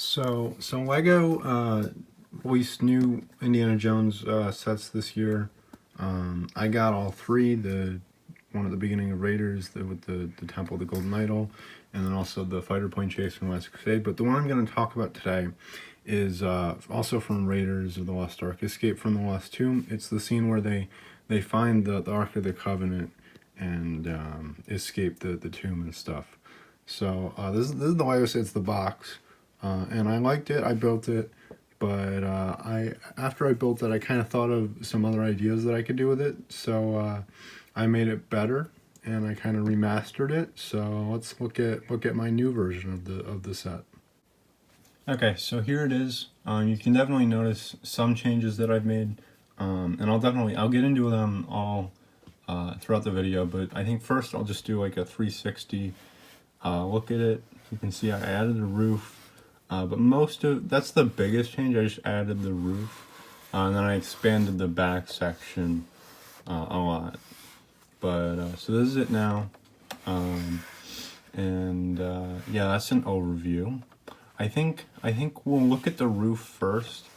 So Lego released new Indiana Jones sets this year. I got all three. The one at the beginning of Raiders, with the Temple of the Golden Idol, and then also the Fighter Plane Chase from Last Crusade. But the one I'm going to talk about today is also from Raiders of the Lost Ark, Escape from the Lost Tomb. It's the scene where they find the Ark of the Covenant and escape the tomb and stuff. So this is the Lego set. It's the box. And I liked it. I built it, but after I built it, I kind of thought of some other ideas that I could do with it. So I made it better, and I kind of remastered it. So let's look at my new version of the set. Okay, so here it is. You can definitely notice some changes that I've made, and I'll get into them all throughout the video. But I think first I'll just do like a 360 look at it. You can see I added a roof. But that's the biggest change. I just added the roof, and then I expanded the back section a lot. But so this is it now, and yeah, that's an overview. I think we'll look at the roof first.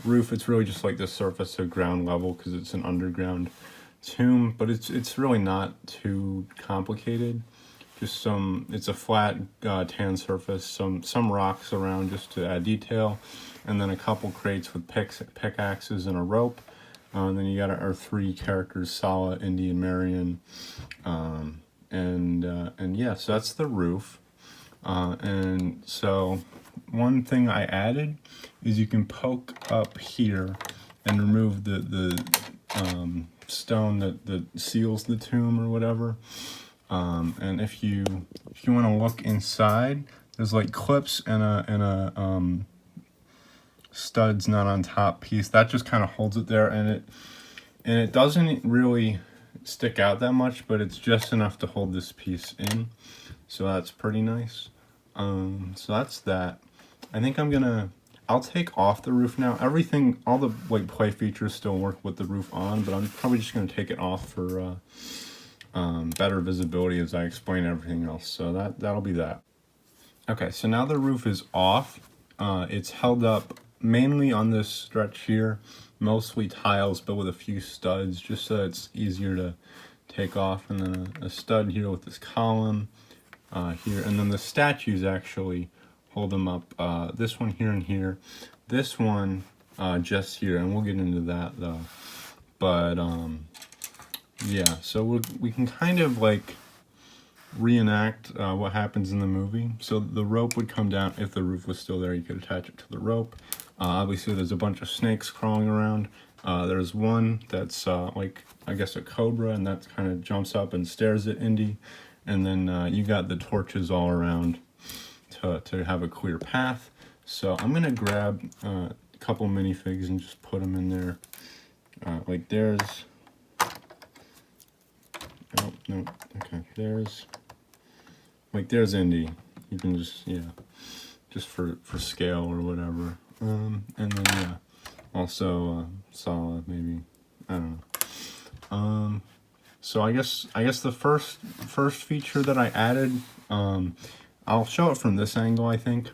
Roof, it's really just like the surface of ground level because it's an underground tomb, but it's really not too complicated. Just it's a flat tan surface, some rocks around just to add detail, and then a couple crates with pickaxes and a rope. And then you got our three characters, Sala, Indy, and Marion. And yeah, so that's the roof. And so one thing I added is you can poke up here and remove the stone that seals the tomb or whatever. And if you want to look inside, there's like clips and a studs not on top piece that just kind of holds it there, and it doesn't really stick out that much, but it's just enough to hold this piece in, so that's pretty nice. So that's that. I think I'll take off the roof now. Everything, all the like play features still work with the roof on, but I'm probably just gonna take it off for better visibility as I explain everything else. So that'll be that. Okay, so now the roof is off. It's held up mainly on this stretch here, mostly tiles, but with a few studs, just so it's easier to take off. And then a stud here with this column here, and then the statues actually hold them up. This one here and here. This one just here, and we'll get into that though. But yeah, so we can kind of like reenact what happens in the movie. So the rope would come down. If the roof was still there, you could attach it to the rope. Obviously there's a bunch of snakes crawling around. There's one that's like, I guess, a cobra, and that kind of jumps up and stares at Indy. And then you got the torches all around to have a clear path. So I'm gonna grab a couple minifigs and just put them in there. Like there's, oh, no, okay, there's Indy. You can just for scale or whatever. And then yeah, also Sala, maybe, I don't know. So I guess the first feature that I added, I'll show it from this angle, I think,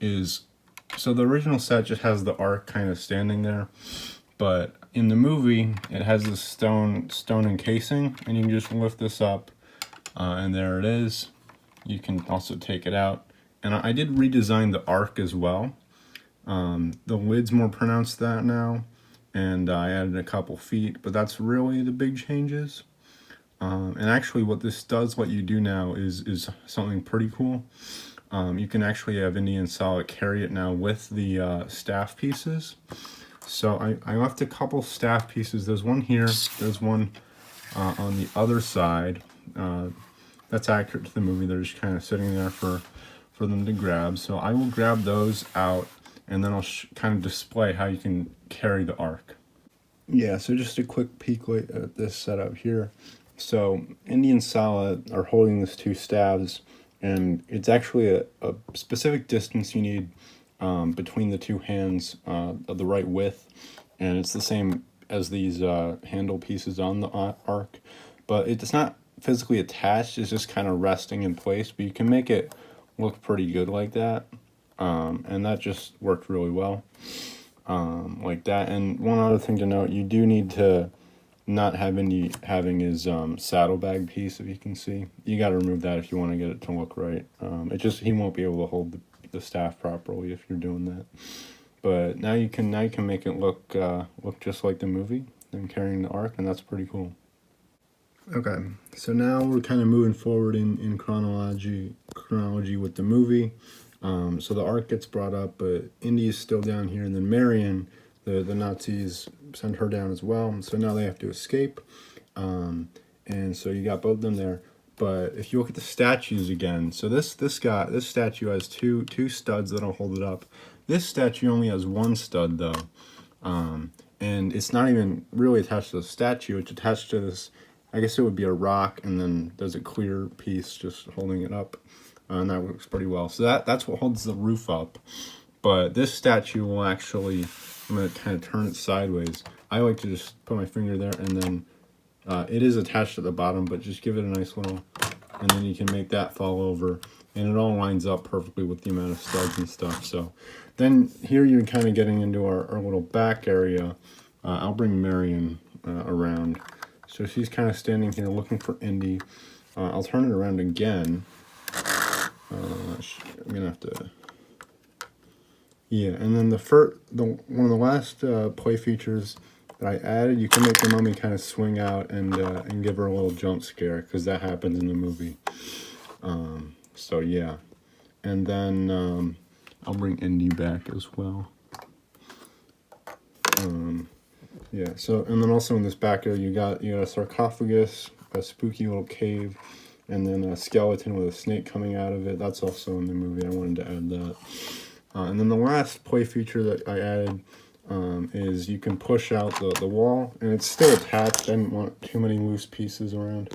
is, so the original set just has the Ark kind of standing there, but in the movie it has this stone encasing, and you can just lift this up, and there it is. You can also take it out, and I did redesign the Ark as well. The lid's more pronounced that now, and I added a couple feet, but that's really the big changes. And actually what this does let you do now is something pretty cool. You can actually have Indy and Sala carry it now with the staff pieces. So I left a couple staff pieces. There's one here, there's one on the other side. That's accurate to the movie. They're just kind of sitting there for them to grab. So I will grab those out, and then I'll kind of display how you can carry the Ark. Yeah, so just a quick peek at this setup here. So Indy and Sala are holding these two staves, and it's actually a specific distance you need between the two hands of the right width, and it's the same as these handle pieces on the Ark, but it's not physically attached. It's just kind of resting in place, but you can make it look pretty good like that. And that just worked really well, like that. And one other thing to note, you do need to not have any having his saddlebag piece, if you can see. You got to remove that if you want to get it to look right. It just, he won't be able to hold the staff properly if you're doing that. But now you can make it look just like the movie and carrying the arc, and that's pretty cool. Okay, so now we're kind of moving forward in chronology with the movie. So the arc gets brought up, but Indy is still down here, and then Marion, the Nazis send her down as well. So now they have to escape, and so you got both of them there. But if you look at the statues again, so this statue has two studs that'll hold it up. This statue only has one stud though, and it's not even really attached to the statue. It's attached to this. I guess it would be a rock, and then there's a clear piece just holding it up, and that works pretty well. So that's what holds the roof up. But this statue will actually, I'm going to kind of turn it sideways. I like to just put my finger there, and then it is attached at the bottom, but just give it a nice little, and then you can make that fall over, and it all lines up perfectly with the amount of studs and stuff. So then here you're kind of getting into our little back area. I'll bring Marion around. So she's kind of standing here looking for Indy. I'll turn it around again. I'm gonna have to. Yeah, and then one of the last play features that I added, you can make the mummy kind of swing out and give her a little jump scare, because that happens in the movie. So yeah, and then I'll bring Indy back as well. Yeah, so, and then also in this back area, you got a sarcophagus, a spooky little cave, and then a skeleton with a snake coming out of it. That's also in the movie. I wanted to add that. And then the last play feature that I added is you can push out the wall, and it's still attached. I didn't want too many loose pieces around.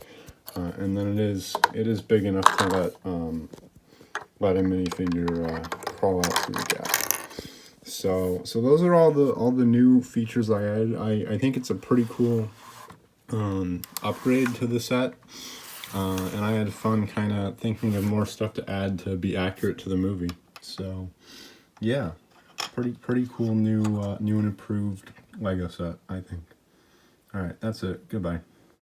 And then it is big enough to let a minifigure crawl out through the gap. So those are all the new features I added. I think it's a pretty cool upgrade to the set, and I had fun kind of thinking of more stuff to add to be accurate to the movie. So yeah, pretty cool new and improved Lego set, I think. All right, that's it. Goodbye.